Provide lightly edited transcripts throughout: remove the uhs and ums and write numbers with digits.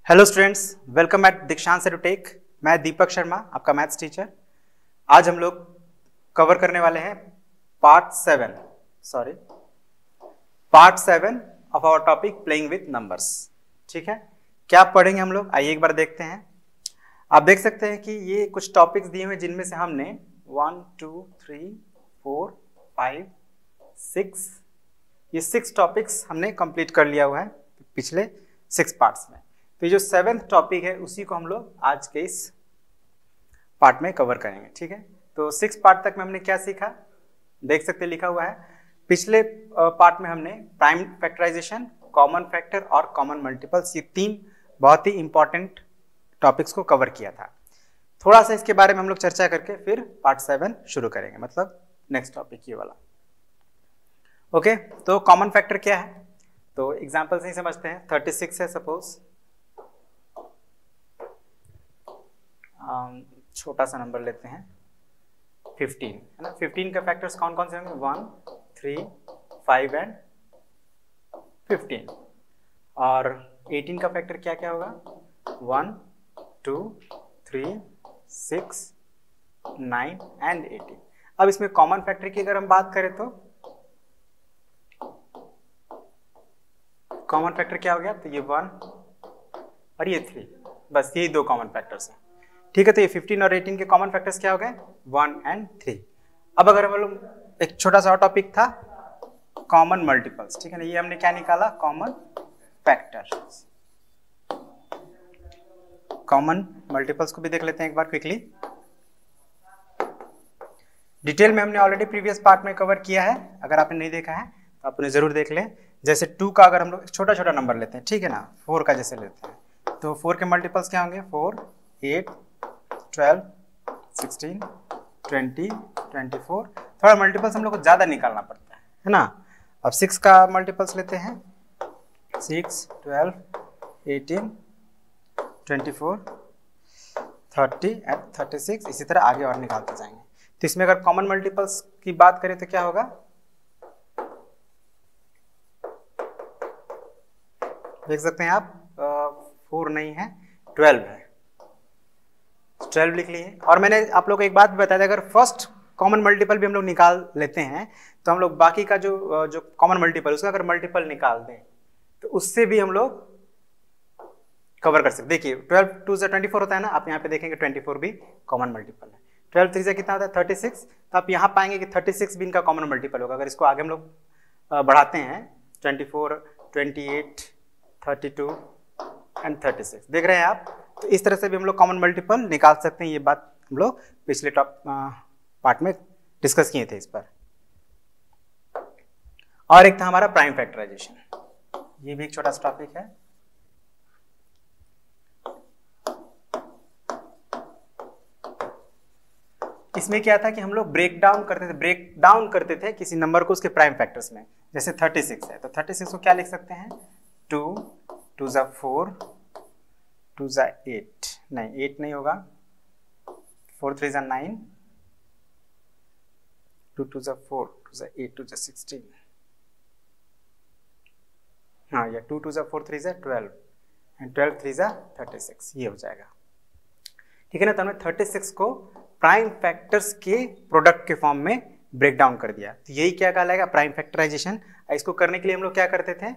Hello students, welcome eight दीक्षांत edutech. मैं दीपक शर्मा, आपका मैथ्स टीचर। आज हम लोग कवर करने वाले हैं part 7 of our topic playing with numbers. ठीक है, क्या पढ़ेंगे हम लोग, आइए एक बार देखते हैं। आप देख सकते हैं कि ये कुछ टॉपिक्स दिए हुए जिनमें से हमने 1 2 3 4 5 6 ये 6 टॉपिक्स हमने कंप्लीट कर लिया हुआ है पिछले 6 पार्ट्स में। तो ये जो 7th टॉपिक है उसी को हम लोग आज के इस पार्ट में कवर करेंगे। ठीक है, तो 6 पार्ट तक में हमने क्या सीखा, देख सकते लिखा हुआ है। पिछले पार्ट में हमने प्राइम फैक्टराइजेशन, कॉमन फैक्टर और कॉमन मल्टीपल्स, ये 3 बहुत ही इंपॉर्टेंट टॉपिक्स को कवर किया था। थोड़ा सा इसके बारे में हम लोग चर्चा करके फिर पार्ट 7 शुरू करेंगे, मतलब नेक्स्ट टॉपिक ये वाला। ओके, तो कॉमन फैक्टर क्या है, तो एग्जाम्पल से ही समझते हैं। 36 है सपोज, छोटा सा नंबर लेते हैं 15, है ना। 15 का फैक्टर्स कौन कौन से होंगे, 1 3 5 एंड 15। और 18 का फैक्टर क्या क्या होगा, 1 2 3 6 9 एंड 18। अब इसमें कॉमन फैक्टर की अगर हम बात करें तो कॉमन फैक्टर क्या हो गया, तो ये 1 और ये 3, बस यही 2 कॉमन फैक्टर्स हैं। ठीक है, तो ये 15 और 18 के कॉमन फैक्टर्स क्या हो गए, 1 एंड 3। अब अगर हम लोग एक छोटा सा और टॉपिक था कॉमन मल्टीपल्स, ठीक है ना, ये हमने क्या निकाला, कॉमन फैक्टर। कॉमन मल्टीपल्स को भी देख लेते हैं एक बार क्विकली। डिटेल में हमने ऑलरेडी प्रीवियस पार्ट में कवर किया है, अगर आपने नहीं देखा है तो आप उन्हें जरूर देख लें। जैसे 2 का अगर हम लोग छोटा छोटा नंबर लेते हैं, ठीक है ना, 4 का जैसे लेते हैं, तो 4 के मल्टीपल्स क्या होंगे, 4 8 12 16 20 24। थोड़ा मल्टीपल्स हम लोग को ज्यादा निकालना पड़ता है ना। अब 6 का मल्टीपल्स लेते हैं, 6 12 18 24 30 एंड 36, इसी तरह आगे और निकालते जाएंगे। तो इसमें अगर कॉमन मल्टीपल्स की बात करें तो क्या होगा, देख सकते हैं आप, 4 नहीं है, 12 है, 12 लिख लिए। और मैंने आप लोग को एक बात भी बताया था, अगर फर्स्ट कॉमन मल्टीपल भी हम लोग निकाल लेते हैं तो हम लोग बाकी का जो कॉमन मल्टीपल उसका अगर मल्टीपल निकाल दें तो उससे भी हम लोग कवर कर सकते। देखिए 12 2 से 24 होता है ना, आप यहाँ पे देखेंगे 24 भी कॉमन मल्टीपल है। 12 3 से कितना होता है, 36, तो आप यहाँ पाएंगे कि 36 भी इनका कॉमन मल्टीपल होगा। अगर इसको आगे हम लोग बढ़ाते हैं, 24 28 32 एंड 36, देख रहे हैं आप, तो इस तरह से भी हम लोग कॉमन मल्टीपल निकाल सकते हैं। ये बात हम लोग पिछले पार्ट में डिस्कस किए थे इस पर। और एक था हमारा प्राइम फैक्टराइजेशन, ये भी एक छोटा सा टॉपिक है। इसमें क्या था कि हम लोग ब्रेक डाउन करते थे किसी नंबर को उसके प्राइम फैक्टर्स में। जैसे 36 है तो 36 को क्या लिख सकते हैं, 2 2 जा 4 2 जा 8, नहीं 8 नहीं होगा, 4 3 जा 9, 2 2 जा 4 2 जा 8 2 जा 16, हाँ, या 2 2 जा 4 3 जा 12 एंड 12 3 जा 36, ये हो जाएगा। ठीक है ना, तो हमने 36 को प्राइम फैक्टर्स के प्रोडक्ट के फॉर्म में ब्रेक डाउन कर दिया, तो यही क्या कहलाएगा, प्राइम फैक्टराइजेशन। इसको करने के लिए हम लोग क्या करते थे,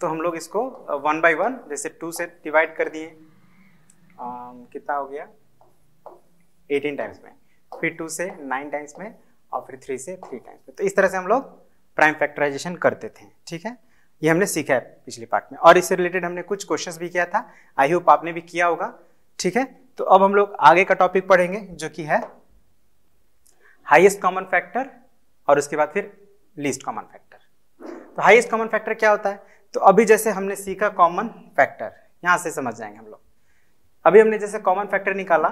तो हम लोग इसको 1 by 1 जैसे 2 से डिवाइड कर दिए, कितना हो गया 18 टाइम्स में, फिर 2 से 9 टाइम्स में, और फिर 3 से 3 टाइम्स में। तो इस तरह से हम लोग प्राइम फैक्टराइजेशन करते थे। ठीक है, ये हमने सीखा है पिछली पार्ट में, और इससे रिलेटेड हमने कुछ क्वेश्चंस भी किया था, आई होप आपने भी किया होगा। ठीक है, तो अब हम लोग आगे का टॉपिक पढ़ेंगे जो कि है हाईएस्ट कॉमन फैक्टर, और उसके बाद फिर लीस्ट कॉमन फैक्टर। तो हाईएस्ट कॉमन फैक्टर क्या होता है, तो अभी जैसे हमने सीखा कॉमन फैक्टर, यहां से समझ जाएंगे हम लोग। अभी हमने जैसे कॉमन फैक्टर निकाला,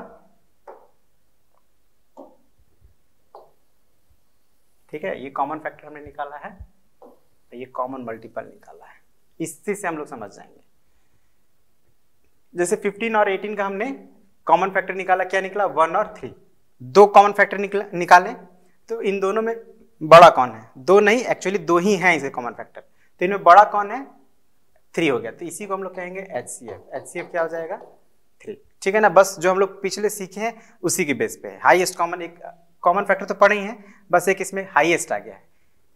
ठीक है, ये कॉमन फैक्टर हमने निकाला है, ये कॉमन मल्टीपल निकाला है, इससे से हम लोग समझ जाएंगे। जैसे 15 और 18 का हमने कॉमन फैक्टर निकाला, क्या निकला, 1 और 3, 2 कॉमन फैक्टर निकाले, तो इन दोनों में बड़ा कौन है, 2 नहीं, एक्चुअली 2 ही हैं इसे कॉमन फैक्टर। तो इनमें बड़ा कौन है, 3 हो गया, तो इसी को हम लोग कहेंगे HCF। HCF क्या हो जाएगा 3, ठीक है ना। बस जो हम लोग पिछले सीखे हैं उसी की बेस पे है। हाईएस्ट कॉमन, एक कॉमन फैक्टर तो पढ़े ही है, बस एक इसमें हाईएस्ट आ गया है।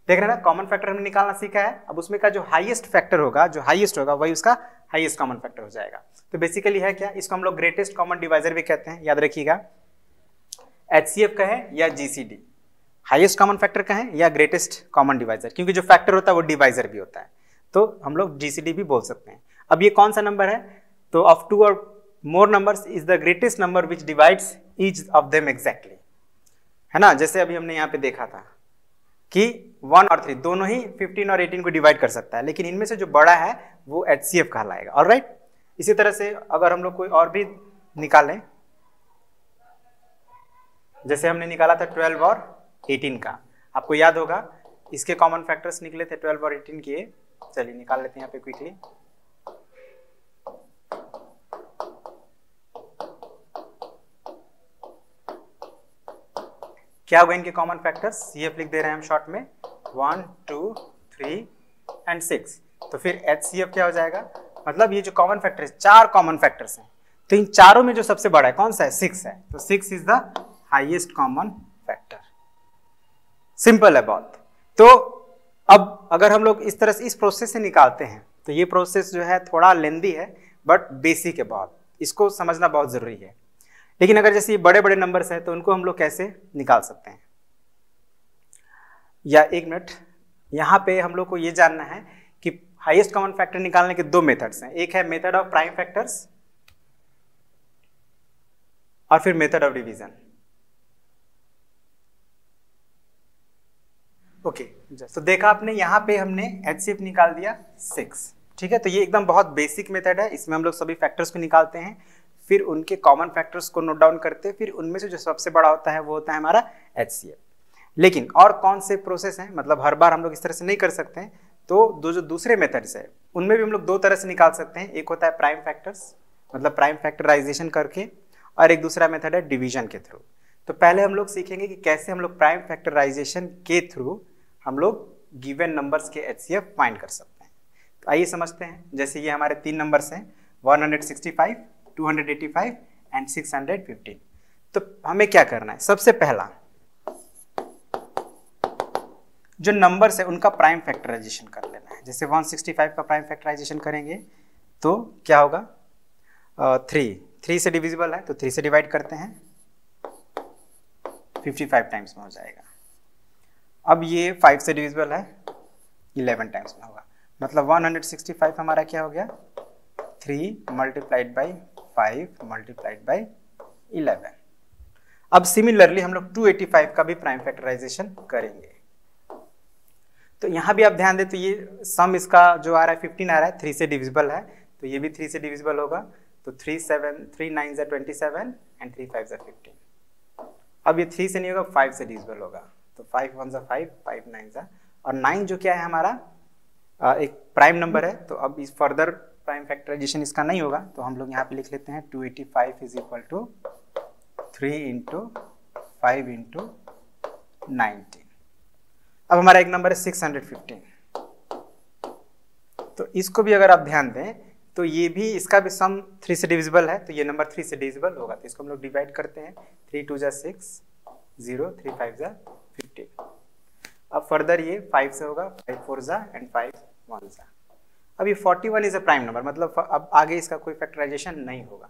देख रहे हैं ना, कॉमन फैक्टर हमने निकालना सीखा है, अब उसमें का जो हाईएस्ट फैक्टर होगा, जो हाईएस्ट होगा वही उसका हाईएस्ट कॉमन फैक्टर हो जाएगा। तो बेसिकली है क्या, इसको हम लोग ग्रेटेस्ट कॉमन डिवाइजर भी कहते हैं, याद रखिएगा। HCF का है या GCD, हाईएस्ट कॉमन फैक्टर का है या ग्रेटेस्ट कॉमन डिवाइजर, क्योंकि जो फैक्टर होता है वो डिवाइजर भी होता है, तो हम लोग GCD भी बोल सकते हैं। अब ये कौन सा नंबर है, तो ऑफ 2 और मोर numbers is the greatest number which divides each of them exactly, है ना। जैसे अभी हमने यहाँ पे देखा था कि 1 और 3 दोनों ही 15 और 18 को डिवाइड कर सकता है, लेकिन इनमें से जो बड़ा है वो HCF कहलाएगा। ऑलराइट, इसी तरह से अगर हम लोग कोई और भी निकालें, जैसे हमने निकाला था 12 और 18 का, आपको याद होगा इसके कॉमन फैक्टर्स निकले थे 12 और 18 के। चलिए निकाल लेते हैं यहाँ पे क्विकली। क्या होगा इनके कॉमन फैक्टर्स, CF लिख दे रहे हैं हम शॉर्ट में, 1 2 3 एंड 6। तो फिर HCF क्या हो जाएगा, मतलब ये जो कॉमन फैक्टर है, 4 कॉमन फैक्टर्स हैं, तो इन चारों में जो सबसे बड़ा है कौन सा है, 6 है, तो 6 is the highest common factor. Simple है बहुत। तो अब अगर हम लोग इस तरह से इस प्रोसेस से निकालते हैं, तो ये प्रोसेस जो है थोड़ा लेंदी है बट बेसिक है बहुत, इसको समझना बहुत जरूरी है। लेकिन अगर जैसे ये बड़े बड़े नंबर्स हैं तो उनको हम लोग कैसे निकाल सकते हैं, या एक मिनट, यहाँ पे हम लोग को ये जानना है कि हाईएस्ट कॉमन फैक्टर निकालने के 2 मेथड्स हैं। एक है मेथड ऑफ प्राइम फैक्टर्स और फिर मेथड ऑफ डिवीजन। ओके, तो देखा आपने, यहाँ पे हमने HCF निकाल दिया 6, ठीक है। तो ये एकदम बहुत बेसिक मेथड है, इसमें हम लोग सभी फैक्टर्स को निकालते हैं, फिर उनके कॉमन फैक्टर्स को नोट डाउन करते हैं, फिर उनमें से जो सबसे बड़ा होता है वो होता है हमारा HCF। लेकिन और कौन से प्रोसेस हैं, मतलब हर बार हम लोग इस तरह से नहीं कर सकते हैं, तो जो दूसरे मेथड्स है उनमें भी हम लोग 2 तरह से निकाल सकते हैं। एक होता है प्राइम फैक्टर्स, मतलब प्राइम फैक्टराइजेशन करके, और एक दूसरा मेथड है डिवीजन के थ्रू। तो पहले हम लोग सीखेंगे कि कैसे हम लोग प्राइम फैक्टराइजेशन के थ्रू हम लोग गिवन नंबर्स के HCF फाइंड कर सकते हैं। तो आइए समझते हैं। जैसे ये हमारे 3 नंबर्स हैं, 165, 285 एंड 615। तो हमें क्या करना है, सबसे पहला जो नंबर्स है उनका प्राइम फैक्टराइजेशन कर लेना है। जैसे 165 का प्राइम फैक्टराइजेशन करेंगे तो क्या होगा, 3 से डिविजिबल है तो 3 से डिवाइड करते हैं, 55 टाइम्स में हो जाएगा। अब ये 5 से डिविजिबल है, 11 टाइम्स में होगा, मतलब 165 हमारा क्या हो गया, 3 मल्टीप्लाइड बाई 5 मल्टीप्लाइड बाई 11। अब सिमिलरली हम लोग 285 का भी प्राइम फैक्टराइजेशन करेंगे। तो यहाँ भी आप ध्यान दें, तो ये सम इसका जो आ रहा है 15 आ रहा है, 3 से डिविजिबल है, तो ये भी 3 से डिविजिबल होगा, तो 3 9 27 एंड 3 5 15। अब ये 3 से नहीं होगा, 5 से डिविजिबल होगा, तो 5 1 5 5 9 और 9 जो क्या है हमारा एक प्राइम नंबर है, तो अब इस फर्दर प्राइम फैक्टराइजेशन इसका नहीं होगा, तो हम लोग यहाँ पे लिख लेते हैं 285 is equal to 3 into 5 into 19। अब हमारा एक नंबर है 615, तो इसको भी अगर आप ध्यान दें तो ये भी, इसका भी सम 3 से डिविजिबल है, तो ये नंबर 3 से डिविजिबल होगा, तो इसको हम लोग डिवाइड करते हैं, 3 2 6 0 3 5 15। अब फर्दर ये 5 से होगा, 5 4 एंड 5 1। अब ये 41 इज अ प्राइम नंबर, मतलब अब आगे इसका कोई फैक्टराइजेशन नहीं होगा,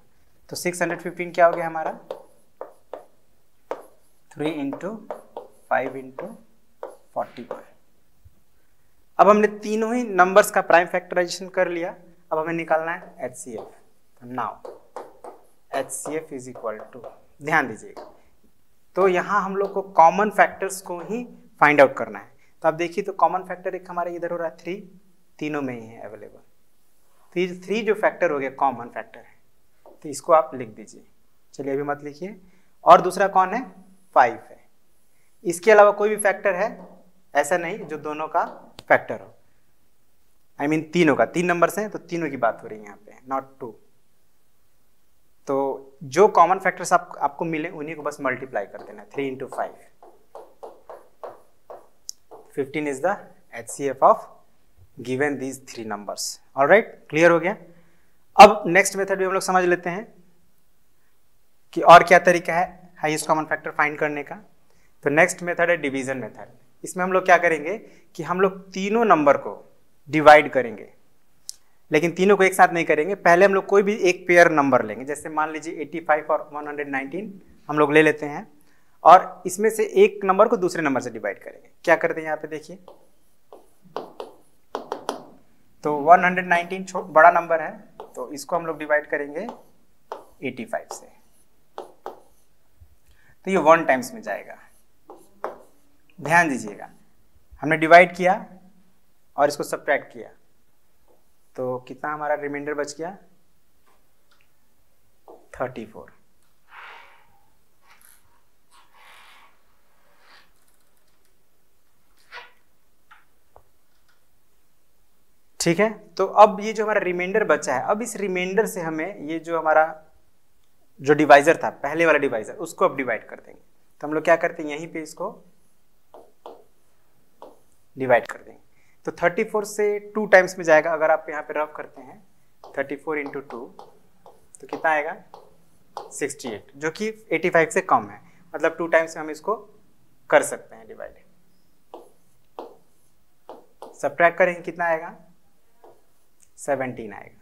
तो 615 क्या हो गया हमारा, 3 इंटू 5 इंटू 41। अब हमने तीनों ही नंबर्स का प्राइम फैक्टराइजेशन कर लिया, अब हमें निकालना है HCF। तो now HCF is equal to, ध्यान दीजिएगा, तो यहाँ हम लोग को कॉमन फैक्टर्स को ही फाइंड आउट करना है। तो आप देखिए, तो कॉमन फैक्टर एक हमारे इधर हो रहा है 3, तीनों में ही है अवेलेबल, फिर 3 जो फैक्टर हो गया कॉमन फैक्टर है, तो इसको आप लिख दीजिए। चलिए अभी मत लिखिए। और दूसरा कौन है, 5 है। इसके अलावा कोई भी फैक्टर है ऐसा नहीं जो दोनों का फैक्टर हो, आई मीन तीनों का, 3 नंबर्स हैं तो तीनों की बात हो रही है यहाँ पे, नॉट 2। तो जो कॉमन फैक्टर्स आपको मिले उन्हीं को बस मल्टीप्लाई कर देना, 3 into 5, 15 is the HCF of given these 3 numbers. Alright, clear हो गया। अब नेक्स्ट मेथड भी हम लोग समझ लेते हैं कि और क्या तरीका है हाईएस्ट कॉमन फैक्टर फाइंड करने का। तो नेक्स्ट मेथड है डिवीजन मेथड। इसमें हम लोग क्या करेंगे कि हम लोग तीनों नंबर को डिवाइड करेंगे, लेकिन तीनों को एक साथ नहीं करेंगे। पहले हम लोग कोई भी एक पेयर नंबर लेंगे, जैसे मान लीजिए 85 और 119 हम लोग ले लेते हैं, और इसमें से एक नंबर को दूसरे नंबर से डिवाइड करेंगे। क्या करते हैं यहाँ पे देखिए, तो 119 बड़ा नंबर है, तो इसको हम लोग डिवाइड करेंगे 85 से, तो ये 1 टाइम्स में जाएगा। ध्यान दीजिएगा, हमने डिवाइड किया और इसको सब्ट्रैक्ट किया, तो कितना हमारा रिमाइंडर बच गया 34। ठीक है, तो अब ये जो हमारा रिमाइंडर बचा है, अब इस रिमाइंडर से हमें ये जो हमारा जो डिवाइजर था, पहले वाला डिवाइजर, उसको अब डिवाइड कर देंगे। तो हम लोग क्या करते हैं, यहीं पे इसको डिवाइड कर देंगे। तो 34 से 2 टाइम्स में जाएगा। अगर आप यहाँ पे रफ करते हैं 34 × 2, तो कितना आएगा 68, जो कि 85 से कम है, मतलब 2 टाइम्स में हम इसको कर सकते हैं डिवाइड। सब्ट्रैक्ट करेंगे कितना आएगा 17 आएगा।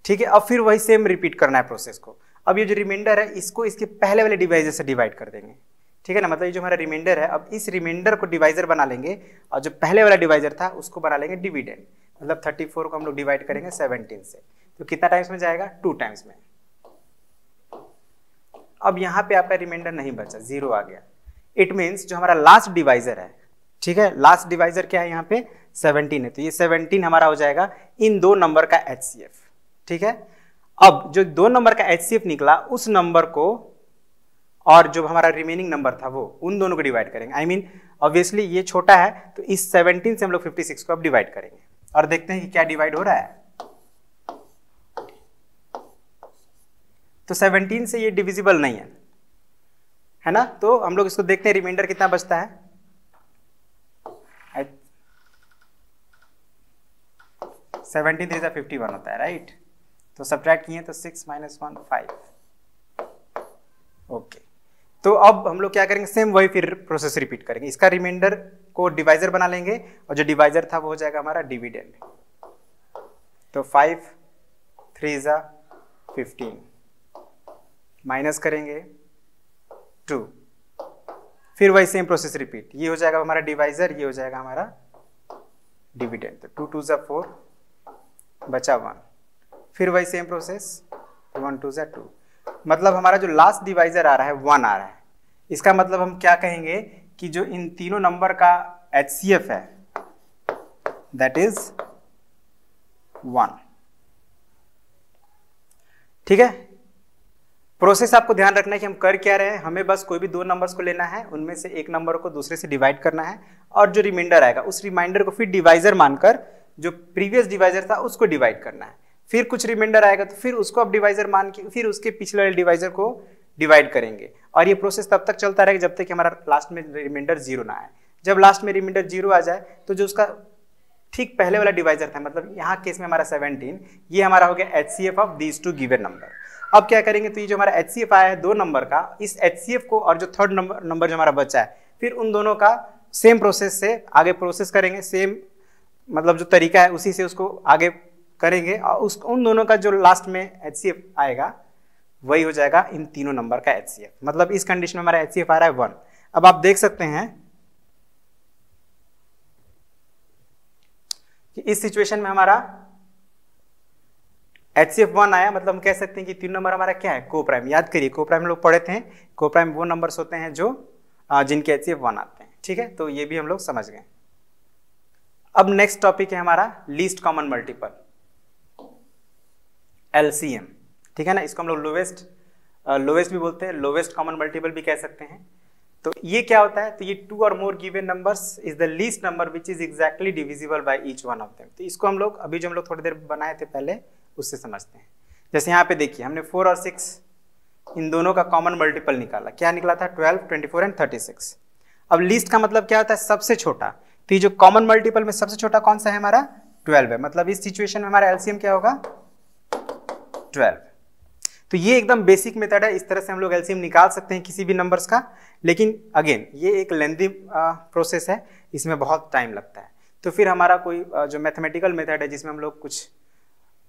ठीक है, अब फिर वही सेम रिपीट करना है प्रोसेस को। अब ये जो रिमाइंडर है इसको इसके पहले वाले डिवाइजर से डिवाइड कर देंगे। ठीक है ना, मतलब ये जो हमारा रिमाइंडर है, अब इस रिमाइंडर को डिवाइजर बना लेंगे और जो पहले वाला डिवाइजर था उसको बना लेंगे डिविडेंड। मतलब 34 को हम लोग डिवाइड करेंगे 17 से, तो कितना टाइम्स में जाएगा 2 टाइम्स में। अब यहाँ पे आपका रिमाइंडर नहीं बचा, 0 आ गया। इट मीन्स जो हमारा लास्ट डिवाइजर है, ठीक है, लास्ट डिवाइजर क्या है यहाँ पे 17 है, तो ये 17 हमारा हो जाएगा इन 2 नंबर का HCF। ठीक है, अब जो 2 नंबर का HCF निकला उस नंबर को और जो हमारा रिमेनिंग नंबर था वो, उन दोनों को डिवाइड करेंगे। आई मीन ऑब्वियसली ये छोटा है, तो इस 17 से हम लोग 56 को अब डिवाइड करेंगे और देखते हैं कि क्या डिवाइड हो रहा है। तो 17 से ये डिविजिबल नहीं है ना, तो हम लोग इसको देखते हैं रिमाइंडर कितना बचता है। 17 3 51 होता है, राइट। तो सब्ट्रैक्ट किए तो 6 - 1 5। ओके, तो अब हम लोग क्या करेंगे, सेम वही फिर प्रोसेस रिपीट करेंगे। इसका रिमाइंडर को डिवाइजर बना लेंगे और जो डिवाइजर था वो हो जाएगा हमारा डिविडेंड। तो 5 3 15 माइनस करेंगे 2, फिर वही सेम प्रोसेस रिपीट। ये हो जाएगा हमारा डिवाइजर, ये हो जाएगा हमारा डिविडेंड। तो 2 2 4 बचा 1, फिर वही सेम प्रोसेस 1 2 2। मतलब हमारा जो लास्ट डिवाइजर आ रहा है 1 आ रहा है। इसका मतलब हम क्या कहेंगे कि जो इन तीनों नंबर का HCF है दैट इज 1। ठीक है, प्रोसेस आपको ध्यान रखना है कि हम कर क्या रहे हैं। हमें बस कोई भी 2 नंबर्स को लेना है, उनमें से एक नंबर को दूसरे से डिवाइड करना है, और जो रिमाइंडर आएगा उस रिमाइंडर को फिर डिवाइजर मानकर जो प्रीवियस डिवाइजर था उसको डिवाइड करना है। फिर कुछ रिमाइंडर आएगा तो फिर उसको अब डिवाइजर मान के फिर उसके पिछले वाले डिवाइजर को डिवाइड करेंगे, और ये प्रोसेस तब तक चलता रहेगा जब तक कि हमारा लास्ट में रिमाइंडर 0 ना आए। जब लास्ट में रिमाइंडर 0 आ जाए तो जो उसका ठीक पहले वाला डिवाइजर था, मतलब यहाँ केस में हमारा 17, ये हमारा हो गया HCF of these 2 given number. अब क्या करेंगे, तो ये जो हमारा HCF आया है 2 नंबर का, इस HCF को और जो थर्ड नंबर जो हमारा बचा है, फिर उन दोनों का सेम प्रोसेस से आगे प्रोसेस करेंगे। सेम मतलब जो तरीका है उसी से उसको आगे करेंगे, और उन दोनों का जो लास्ट में HCF आएगा वही हो जाएगा इन तीनों नंबर का HCF। मतलब इस कंडीशन में हमारा HCF आ रहा है 1। अब आप देख सकते हैं कि इस सिचुएशन में हमारा HCF 1 आया, मतलब हम कह सकते हैं कि 3 नंबर हमारा क्या है, कोप्राइम। याद करिए कोप्राइम लोग पढ़े थे, कोप्राइम वो नंबर्स होते हैं जो जिनके HCF 1 आते हैं। ठीक है, तो ये भी हम लोग समझ गए। अब नेक्स्ट टॉपिक है हमारा लीस्ट कॉमन मल्टीपल, LCM। ठीक है ना, इसको हम लोग लोवेस्ट भी बोलते हैं, लोवेस्ट कॉमन मल्टीपल भी कह सकते हैं। तो ये क्या होता है, तो ये 2 और more given numbers is the least number which is exactly divisible by each one of them. तो इसको हम लोग अभी जो हम लोग थोड़ी देर बनाए थे पहले उससे समझते हैं। जैसे यहाँ पे देखिए हमने 4 और 6 इन दोनों का कॉमन मल्टीपल निकाला। क्या निकला था, 12, 24 एंड 36। अब लीस्ट का मतलब क्या होता है, सबसे छोटा। तो ये जो कॉमन मल्टीपल में सबसे छोटा कौन सा है हमारा, 12 है, मतलब इस सिचुएशन में हमारा एलसीएम क्या होगा 12। तो ये एकदम बेसिक मेथड है, इस तरह से हम लोग एलसीएम निकाल सकते हैं किसी भी नंबर्स का, लेकिन अगेन ये एक लेंथी प्रोसेस है, इसमें बहुत टाइम लगता है। तो फिर हमारा कोई जो मैथमेटिकल मेथड है जिसमें हम लोग कुछ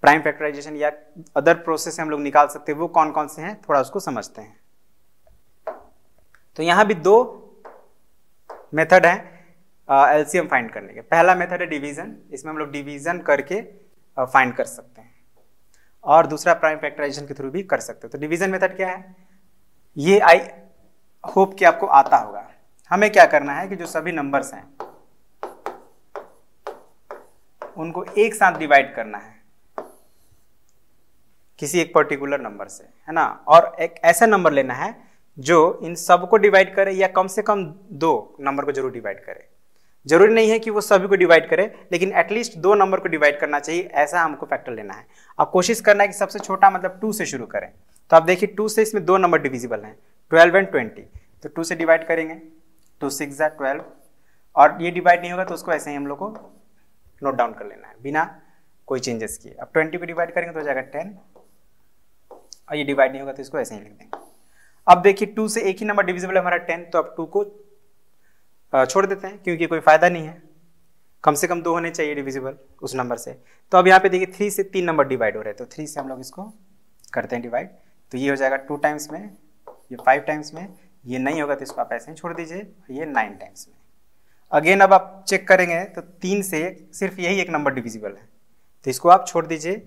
प्राइम फैक्टराइजेशन या अदर प्रोसेस से हम लोग निकाल सकते हैं, वो कौन कौन से हैं थोड़ा उसको समझते हैं। तो यहाँ भी दो मेथड है एलसीएम फाइंड करने के। पहला मेथड है डिवीजन, इसमें हम लोग डिवीजन करके फाइंड कर सकते हैं, और दूसरा प्राइम फैक्टराइजेशन के थ्रू भी कर सकते हो। तो डिवीजन मेथड क्या है, ये आई होप कि आपको आता होगा। हमें क्या करना है कि जो सभी नंबर्स हैं उनको एक साथ डिवाइड करना है किसी एक पर्टिकुलर नंबर से, है ना, और एक ऐसा नंबर लेना है जो इन सबको डिवाइड करे, या कम से कम दो नंबर को जरूर डिवाइड करे। जरूरी नहीं है कि वो सभी को डिवाइड करे, लेकिन एटलीस्ट दो नंबर को डिवाइड करना चाहिए, ऐसा हमको फैक्टर लेना है। अब कोशिश करना है कि सबसे छोटा मतलब 2 से शुरू करें। तो आप देखिए 2 से इसमें दो नंबर डिविजिबल हैं, 12 एंड 20। तो 2 से डिवाइड करेंगे, 2 6 जा 12, और ये डिवाइड नहीं होगा तो उसको ऐसे ही हम लोग को नोट डाउन कर लेना है बिना कोई चेंजेस किए। अब 20 को डिवाइड करेंगे तो हो जाएगा 10, और ये डिवाइड नहीं होगा तो इसको ऐसे ही लिख देंगे। अब देखिए 2 से एक ही नंबर डिविजिबल है हमारा 10, तो अब 2 को छोड़ देते हैं क्योंकि कोई फायदा नहीं है, कम से कम 2 होने चाहिए डिविजिबल उस नंबर से। तो अब यहाँ पे देखिए 3 से 3 नंबर डिवाइड हो रहे हैं, तो 3 से हम लोग इसको करते हैं डिवाइड। तो ये हो जाएगा 2 टाइम्स में, ये 5 टाइम्स में, ये नहीं होगा तो इसको आप ऐसे ही छोड़ दीजिए, ये 9 टाइम्स में। अगेन अब आप चेक करेंगे तो 3 से सिर्फ यही एक नंबर डिविजिबल है, तो इसको आप छोड़ दीजिए।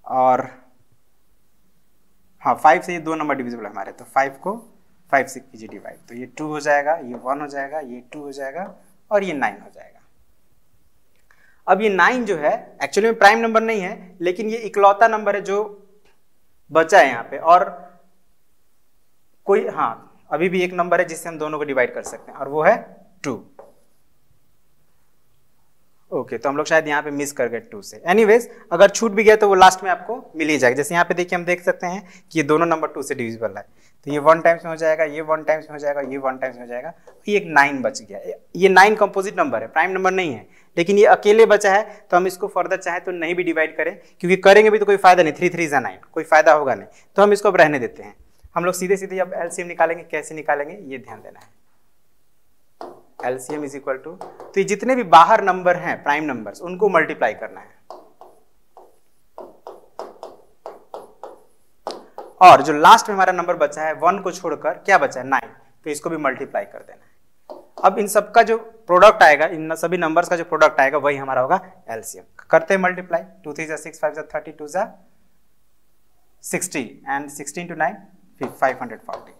और हाँ 5 से ये 2 नंबर डिविजिबल है हमारे, तो 5 को 5 से कीजिए डिवाइड, तो ये 2 हो जाएगा, ये 1 हो जाएगा, ये 2 हो जाएगा, और ये 9 हो जाएगा। अब ये 9 जो है एक्चुअली में प्राइम नंबर नहीं है, लेकिन ये इकलौता नंबर है जो बचा है यहाँ पे, और कोई हाँ अभी भी एक नंबर है जिससे हम दोनों को डिवाइड कर सकते हैं, और वो है 2। ओके, तो हम लोग शायद यहाँ पे मिस कर गए 2 से। एनीवेज अगर छूट भी गया तो वो लास्ट में आपको मिल ही जाएगा। जैसे यहाँ पे देखिए हम देख सकते हैं कि ये दोनों नंबर 2 से डिविजिबल है, तो ये 1 टाइम्स में हो जाएगा, ये 1 टाइम्स में हो जाएगा, ये 1 टाइम्स में हो जाएगा, ये एक 9 बच गया। ये 9 कंपोजिट नंबर है, प्राइम नंबर नहीं है, लेकिन ये अकेले बचा है, तो हम इसको फर्दर चाहे तो नहीं भी डिवाइड करें, क्योंकि करेंगे भी तो कोई फायदा नहीं, 3 3 9, कोई फायदा होगा नहीं, तो हम इसको अब रहने देते हैं। हम लोग सीधे सीधे अब एलसीएम निकालेंगे, कैसे निकालेंगे ये ध्यान देना है। एलसीएम इज इक्वल टू, तो ये जितने भी बाहर नंबर हैं प्राइम नंबर्स उनको मल्टीप्लाई करना है, और जो लास्ट में हमारा नंबर बचा है 1 को छोड़कर क्या बचा है 9, तो इसको भी मल्टीप्लाई कर देना है। अब इन सबका जो प्रोडक्ट आएगा, इन सभी नंबर्स का जो प्रोडक्ट आएगा वही हमारा होगा एलसीएम। करते हैं multiply, 2 3 6 5 30, 2 60, and 16 to 9 540.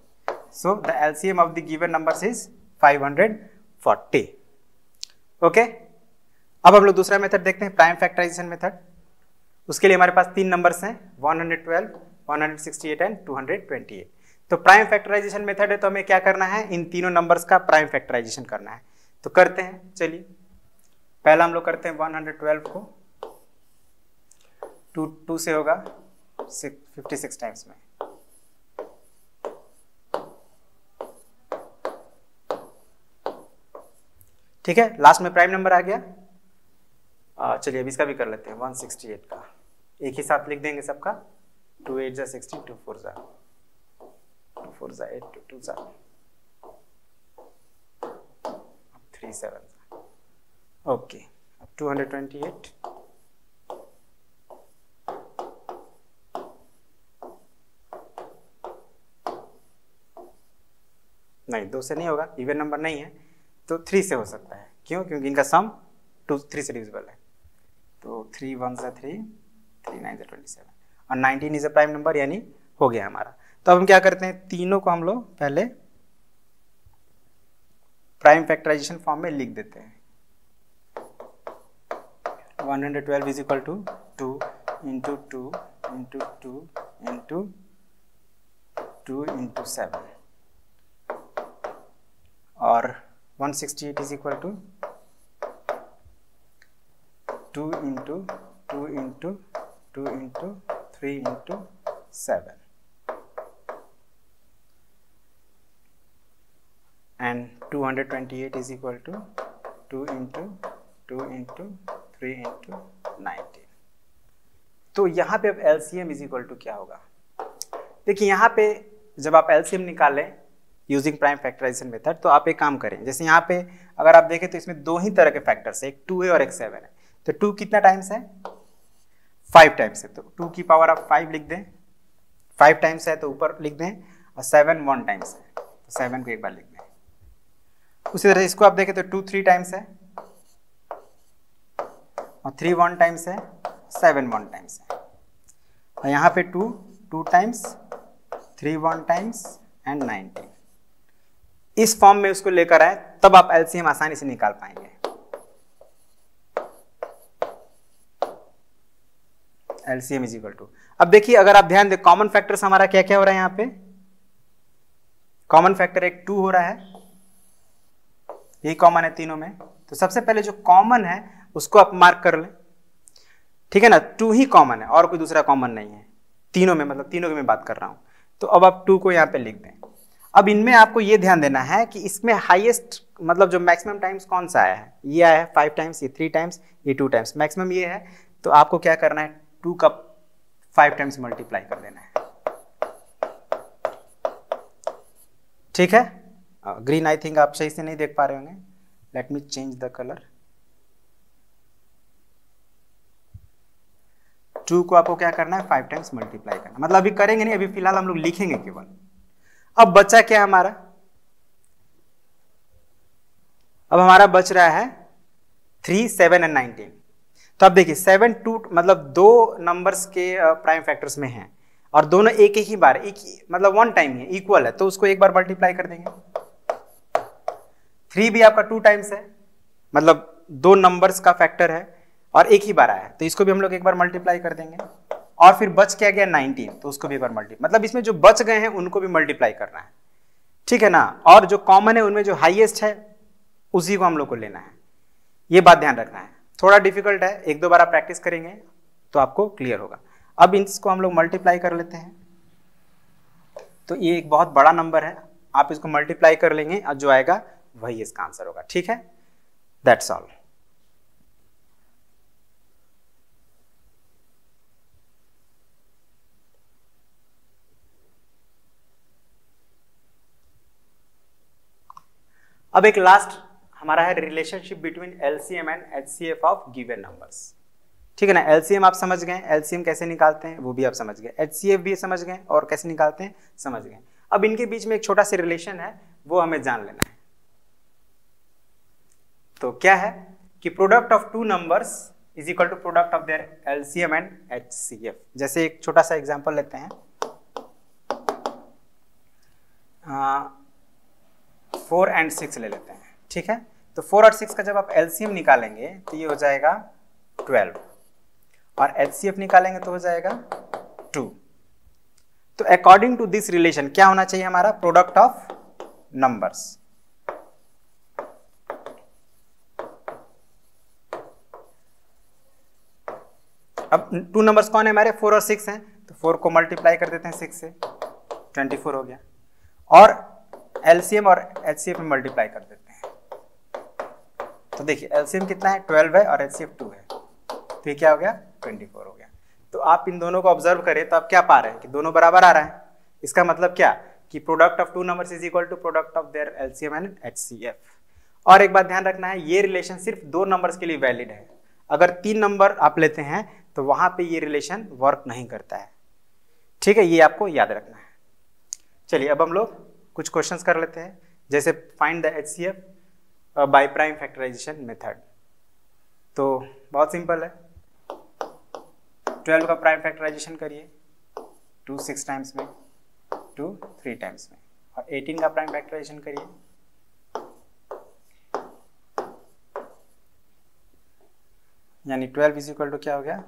So the LCM of the given numbers is 540. Okay, अब हम लोग दूसरा मेथड देखते हैं, प्राइम फैक्टराइजेशन मेथड। उसके लिए हमारे पास 3 नंबर्स हैं, 112, 168 एंड 228। तो प्राइम फैक्टराइजेशन मेथड है, तो हमें क्या करना है, इन तीनों नंबर्स का प्राइम फैक्टराइजेशन करना है। तो करते हैं, चलिए पहला हम लोग करते हैं 112 को 2 से होगा 56 टाइम्स में, ठीक है, लास्ट में प्राइम नंबर आ गया। चलिए अब इसका भी कर लेते हैं 168 का, एक ही साथ लिख देंगे सबका, 2 8 जा 16, 2 4 जा 8, 2 2 जा 3 7 जा। ओके, अब 228, नहीं 2 से नहीं होगा, इवन नंबर नहीं है, तो 3 से हो सकता है। क्यों? क्योंकि इनका सम 3 से डिविजिबल है। तो 3 1 जा 3, 3 9 जा 27, और 19 इज अ प्राइम नंबर, यानी हो गया हमारा। तो अब हम क्या करते हैं, तीनों को हम लोग पहले प्राइम फैक्टराइजेशन फॉर्म में लिख देते हैं। 112 is equal to 2 into 2 into 2 into 2 into 7, और 168 is equal to 2 into 2 into 2 into 3 into 7, and 228 is equal to 2 into 2 into 3 into 19। तो यहाँ पे अब एलसीएम इज इक्वल टू क्या होगा? देखिए यहाँ पे जब आप एलसीएम निकालें यूजिंग प्राइम फैक्टराइजेशन मेथड, तो आप एक काम करें, जैसे यहाँ पे अगर आप देखें तो इसमें दो ही तरह के फैक्टर्स है, एक 2 है और एक 7 है। तो 2 कितना टाइम्स है? 5 टाइम्स है। तो 2 की पावर आप 5 लिख दें, 5 टाइम्स है तो ऊपर लिख दें, और 7 1 टाइम्स है तो 7 को एक बार लिख दें। उसी तरह इसको आप देखें तो 2 3 टाइम्स है, और 3 1 टाइम्स है, 7 1 टाइम्स है। और यहाँ पे 2 2 टाइम्स, 3 1 टाइम्स एंड 19। इस फॉर्म में उसको लेकर आए, तब आप एलसीएम आसानी से निकाल पाएंगे। एलसीएम इज इक्वल टू, अब देखिए अगर आप ध्यान दें कॉमन फैक्टर्स हमारा क्या क्या हो रहा है यहाँ पे? कॉमन फैक्टर एक 2 हो रहा है, यही कॉमन है तीनों में। तो सबसे पहले जो कॉमन है उसको आप मार्क कर लें, ठीक है ना? 2 ही कॉमन है और कोई दूसरा कॉमन नहीं है तीनों में, मतलब तीनों की मैं बात कर रहा हूं। तो अब आप 2 को यहाँ पे लिख दें। अब इनमें आपको ये ध्यान देना है कि इसमें हाईएस्ट मतलब जो मैक्सिमम टाइम्स कौन सा आया है? ये आया है 5 टाइम्स, ये 3 टाइम्स, ये 2 टाइम्स, मैक्सिमम ये है। तो आपको क्या करना है? 2 का 5 टाइम्स मल्टीप्लाई कर देना है, ठीक है? ग्रीन आई थिंक आप सही से नहीं देख पा रहे होंगे, let me change the colour. 2 को आपको क्या करना है? 5 टाइम्स मल्टीप्लाई करना, मतलब अभी करेंगे नहीं, अभी फिलहाल हम लोग लिखेंगे केवल। अब बचा क्या हमारा? अब हमारा बच रहा है 3 7 एंड 19। तो अब देखिए 7 2 मतलब दो नंबर्स के प्राइम फैक्टर्स में हैं, और दोनों एक ही बार, एक ही मतलब वन टाइम है, इक्वल है, तो उसको एक बार मल्टीप्लाई कर देंगे। 3 भी आपका 2 टाइम्स है, मतलब दो नंबर्स का फैक्टर है और एक ही बार आया है, तो इसको भी हम लोग एक बार मल्टीप्लाई कर देंगे। और फिर बच क्या गया? 19, तो उसको भी एक बार मल्टीप्लाई, मतलब इसमें जो बच गए हैं उनको भी मल्टीप्लाई करना है, ठीक है ना? और जो कॉमन है उनमें जो हाईएस्ट है उसी को हम लोग को लेना है, ये बात ध्यान रखना है। थोड़ा डिफिकल्ट है, एक दो बार आप प्रैक्टिस करेंगे तो आपको क्लियर होगा। अब इसको हम लोग मल्टीप्लाई कर लेते हैं, तो ये एक बहुत बड़ा नंबर है, आप इसको मल्टीप्लाई कर लेंगे और जो आएगा वही इसका आंसर होगा, ठीक है? That's all. अब एक लास्ट हमारा है relationship between LCM and HCF of given numbers, ठीक है ना? एलसीएम आप समझ गए, एलसीएम कैसे निकालते हैं वो भी आप समझ गए, एचसीएफ भी समझ गए और कैसे निकालते हैं समझ गए। अब इनके बीच में एक छोटा सा रिलेशन है, वो हमें जान लेना है। तो क्या है कि product of two numbers is equal to product of their LCM and HCF. जैसे एक छोटा सा एग्जांपल लेते हैं, 4 and 6 ले लेते हैं, ठीक है? तो 4 और 6 का जब आप एलसीएम निकालेंगे तो ये हो जाएगा 12, और एचसीएफ निकालेंगे तो हो जाएगा 2। तो अकॉर्डिंग टू दिस रिलेशन क्या होना चाहिए हमारा? Product of numbers. अब 2 नंबर्स कौन है हमारे? 4 और 6 हैं, तो 4 को मल्टीप्लाई कर देते हैं 6 से, 24 हो गया, और एलसीएम और एचसीएफ में मल्टीप्लाई कर देते हैं। तो देखिए एलसीएम कितना है? 12 है और एचसीएफ 2 है, तो ये क्या हो गया? 24 हो गया। तो आप इन दोनों को ऑब्जर्व करें तो आप क्या पा रहे हैं कि दोनों बराबर आ रहा है। इसका मतलब क्या कि product of two numbers is equal to product of their LCM and HCF. और एक बात ध्यान रखना है, ये रिलेशन सिर्फ 2 नंबर्स के लिए वैलिड है। अगर 3 नंबर आप लेते हैं तो वहां पे ये रिलेशन वर्क नहीं करता है, ठीक है? ये आपको याद रखना है। चलिए अब हम लोग कुछ क्वेश्चंस कर लेते हैं, जैसे find the HCF by prime factorization method. तो बहुत सिंपल है, 12 का प्राइम फैक्टराइजेशन करिए, 2 6 टाइम्स में, 2 3 टाइम्स में, और 18 का प्राइम फैक्टराइजेशन करिए, यानी 12 इज इक्वल टू क्या हो गया?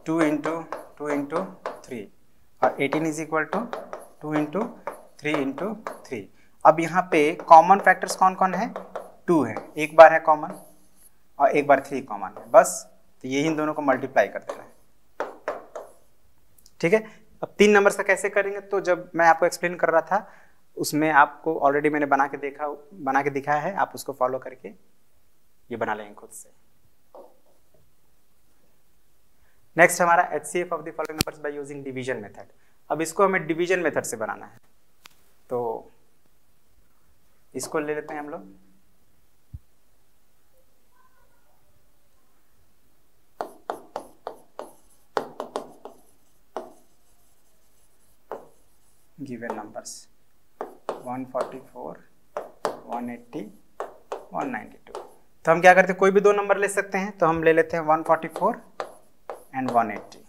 2 इंटू 3, और 18 इज इक्वल टू 2 इंटू 3। अब यहाँ पे कॉमन फैक्टर्स कौन कौन है? 2 है, एक बार है कॉमन और एक बार 3 कॉमन है, बस। तो ये इन दोनों को मल्टीप्लाई कर देना है, ठीक है? अब 3 नंबर से कैसे करेंगे? तो जब मैं आपको एक्सप्लेन कर रहा था उसमें आपको ऑलरेडी मैंने बना के दिखाया है, आप उसको फॉलो करके ये बना लेंगे खुद से। नेक्स्ट हमारा HCF of the following numbers by using division method. अब इसको हमें डिवीजन मेथड से बनाना है, तो इसको ले लेते हैं हम लोग। Given numbers 144, 180, 192। तो हम क्या करते हैं, कोई भी दो नंबर ले सकते हैं, तो हम ले लेते हैं 144 एंड 180।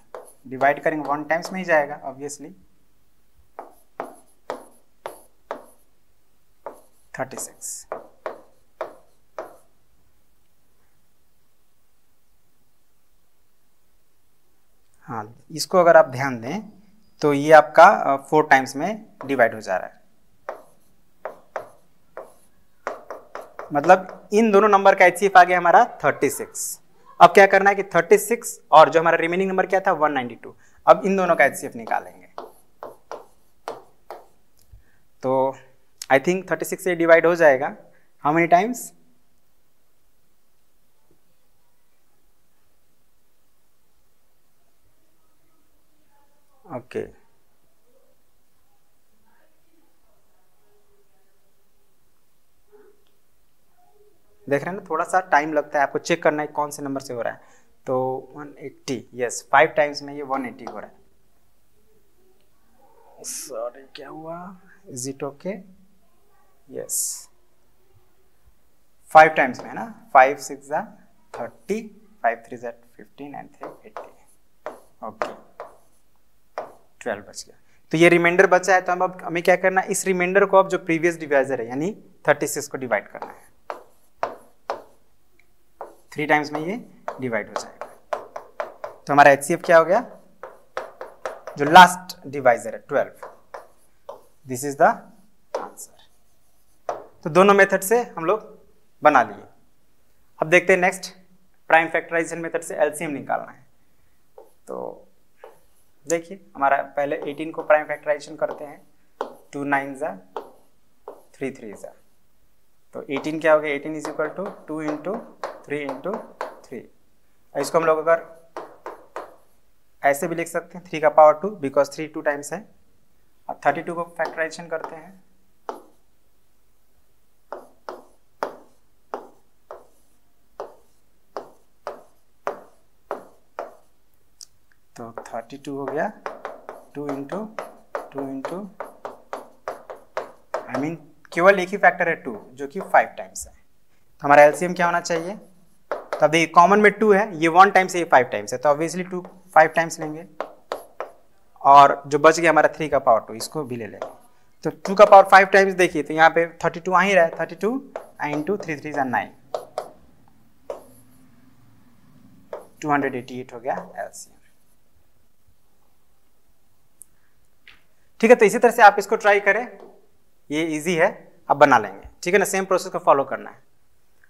डिवाइड करेंगे 1 टाइम्स में ही जाएगा ऑब्वियसली, 36। हाँ, इसको अगर आप ध्यान दें तो ये आपका 4 टाइम्स में डिवाइड हो जा रहा है, मतलब इन दोनों नंबर का HCF आ गया हमारा 36। अब क्या करना है कि 36 और जो हमारा रिमेनिंग नंबर क्या था 192, अब इन दोनों का HCF निकालेंगे। तो आई थिंक 36 से डिवाइड हो जाएगा, हाउ मेनी टाइम्स, ओके देख रहे हैं ना, थोड़ा सा टाइम लगता है, आपको चेक करना है कौन से नंबर से हो रहा है। तो 180, यस 5 टाइम्स में ये 180 हो रहा है। सॉरी क्या हुआ, is it okay, yes 5 times में है ना, 5 6 जा 30, 5 3 जा 15 एंड 3 80, ओके 12 बच गया। तो ये रिमाइंडर बचा है, तो अब हमें क्या करना है, इस रिमाइंडर को अब जो प्रीवियस डिवाइजर है यानी 36 को डिवाइड करना है, 3 टाइम्स में ये डिवाइड हो जाएगा। तो हमारा HCF क्या हो गया, जो लास्ट डिवाइजर है 12, दिस इज द आंसर। तो दोनों मेथड से हम लोग बना लिए। अब देखते हैं नेक्स्ट, प्राइम फैक्टराइजेशन मेथड से LCM निकालना है। तो देखिए हमारा पहले 18 को प्राइम फैक्टराइजेशन करते हैं, 2 9 जा 3 3 जा, तो 18 क्या हो गया, 18 is equal to 2 into 3 into 3। इसको हम लोग अगर ऐसे भी लिख सकते हैं 3 का पावर 2, बिकॉज 3 2 टाइम्स है। अब 32 को फैक्टराइजेशन करते हैं, तो 32 हो गया 2 इंटू 2 इंटू, आई मीन केवल एक ही फैक्टर है 2 जो कि 5 टाइम्स है। तो हमारा LCM क्या होना चाहिए, तो अब देखिए कॉमन में 2 है, ये 1 टाइम्स है, ये 5 टाइम्स है, तो ऑब्वियसली 2 5 टाइम्स लेंगे, और जो बच गया हमारा 3 का पावर 2 इसको भी ले लेंगे। तो 2 का पावर 5 टाइम्स देखिए, तो यहाँ पे 32 आ ही रहा है, 32 इंटू 3 3 जा 9, 288 हो गया LCM। ठीक है, तो इसी तरह से आप इसको ट्राई करें, ये इजी है, आप बना लेंगे। ठीक है ना, सेम प्रोसेस को फॉलो करना है।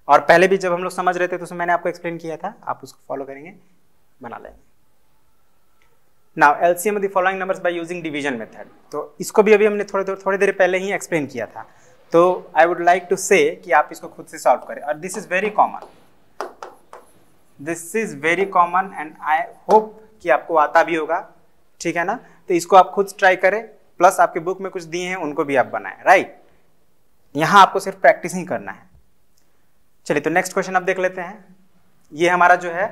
और पहले भी जब हम लोग समझ रहे थे तो उसमें मैंने आपको एक्सप्लेन किया था, आप उसको फॉलो करेंगे, बना लेंगे। Now LCM of the following numbers by using division method, तो इसको भी अभी हमने थोड़ी देर पहले ही एक्सप्लेन किया था। तो आई वुड लाइक टू से कि आप इसको खुद से सॉल्व करें, और this is very common, this is very common and I hope कि आपको आता भी होगा। ठीक है ना, तो इसको आप खुद ट्राई करें, प्लस आपके बुक में कुछ दिए हैं उनको भी आप बनाएं, राइट। यहां आपको सिर्फ प्रैक्टिस ही करना है। चलिए, तो नेक्स्ट क्वेश्चन आप देख लेते हैं। ये हमारा जो है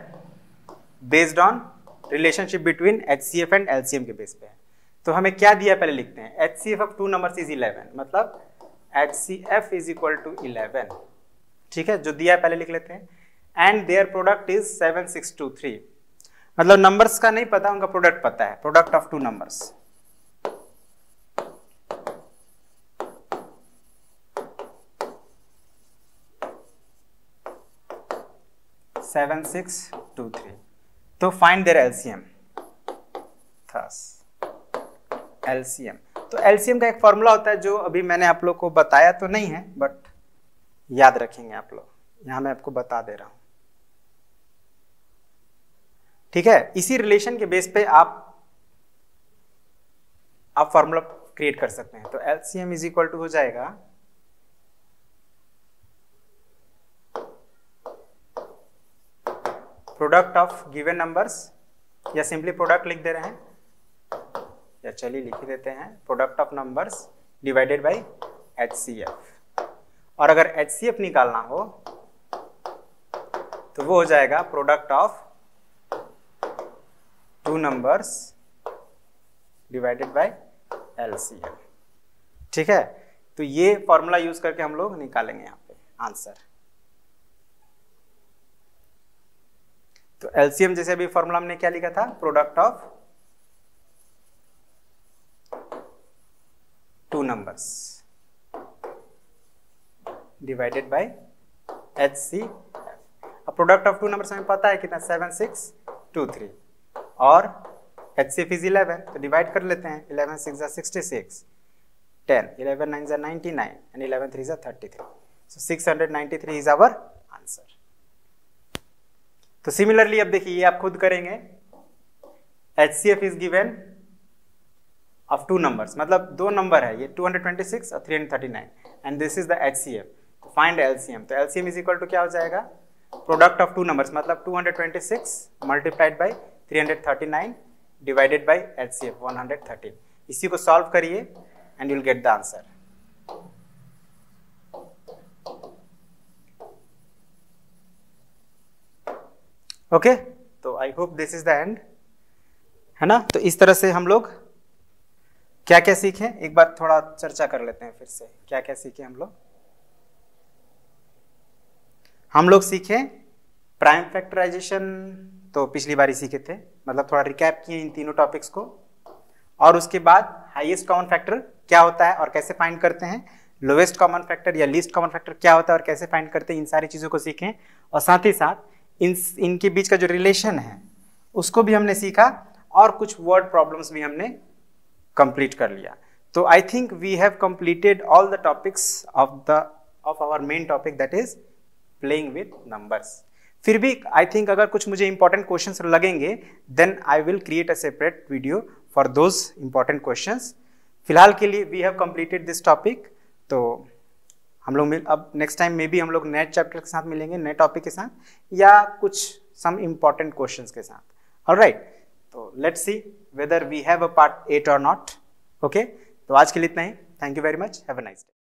based on relationship between HCF and LCM के बेस पे है। तो हमें क्या दिया पहले लिखते हैं, HCF ऑफ 2 नंबर्स इज 11, मतलब HCF इज इक्वल टू 11। ठीक है, जो दिया है पहले लिख लेते हैं। एंड देयर प्रोडक्ट इज 7623, मतलब नंबर्स का नहीं पता, उनका प्रोडक्ट पता है, प्रोडक्ट ऑफ 2 नंबर्स। सेवन 6 2 3, तो find their LCM। Thus LCM, तो LCM का एक फॉर्मूला होता है जो अभी मैंने आप लोग को बताया तो नहीं है, बट याद रखेंगे आप लोग, यहां मैं आपको बता दे रहा हूं। ठीक है, इसी रिलेशन के बेस पे आप फॉर्मूला क्रिएट कर सकते हैं। तो LCM इज इक्वल टू हो जाएगा प्रोडक्ट ऑफ गिवन नंबर्स या सिंपली प्रोडक्ट लिख दे रहे हैं, या चलिए लिख ही देते हैं product of numbers divided by HCF। और अगर HCF निकालना हो तो वो हो जाएगा product of two numbers divided by LCM। ठीक है, तो ये फॉर्मूला यूज करके हम लोग निकालेंगे यहाँ पे आंसर। तो LCM जैसे अभी फॉर्मूला हमने क्या लिखा था, product of two numbers divided by HCF। अब प्रोडक्ट ऑफ टू नंबर्स हमें पता है कितना, 7 6 2 3, और HCF इज 11, तो डिवाइड कर लेते हैं। 11 6 66, 10 11 9 99 and 11 3 33, so 693 is our answer. तो सिमिलरली अब देखिए ये आप खुद करेंगे, HCF is given of two numbers, मतलब दो नंबर है ये 226 और 339, and this is the HCF। Find LCM, तो LCM इज इक्वल टू क्या हो जाएगा, प्रोडक्ट ऑफ टू नंबर्स मतलब 226 multiplied by 339 divided by HCF 113। इसी को सॉल्व करिए and you will get the answer. Okay, तो I hope this is the end, है ना। तो इस तरह से हम लोग क्या क्या सीखे, एक बार थोड़ा चर्चा कर लेते हैं फिर से। क्या क्या सीखे हम लोग सीखे प्राइम फैक्टराइजेशन, तो पिछली बार ही सीखे थे, मतलब थोड़ा रिकैप किए इन तीनों टॉपिक्स को। और उसके बाद हाईएस्ट कॉमन फैक्टर क्या होता है और कैसे फाइंड करते हैं, लोएस्ट कॉमन फैक्टर या लीस्ट कॉमन फैक्टर क्या होता है और कैसे फाइंड करते हैं, इन सारी चीज़ों को सीखें। और साथ ही साथ इनके बीच का जो रिलेशन है उसको भी हमने सीखा, और कुछ वर्ड प्रॉब्लम्स भी हमने कंप्लीट कर लिया। तो I think we have completed all the topics of our main topic, that is playing with numbers. फिर भी आई थिंक अगर कुछ मुझे इंपॉर्टेंट क्वेश्चंस लगेंगे then I will create a separate video for those important questions. फिलहाल के लिए we have completed this topic. तो हम लोग अब नेक्स्ट टाइम में भी हम लोग नए चैप्टर के साथ मिलेंगे, नए टॉपिक के साथ, या कुछ सम इंपॉर्टेंट क्वेश्चंस के साथ। ऑलराइट, तो let's see whether we have a part 8 और नॉट। ओके, तो आज के लिए इतना ही। Thank you very much, have a nice day.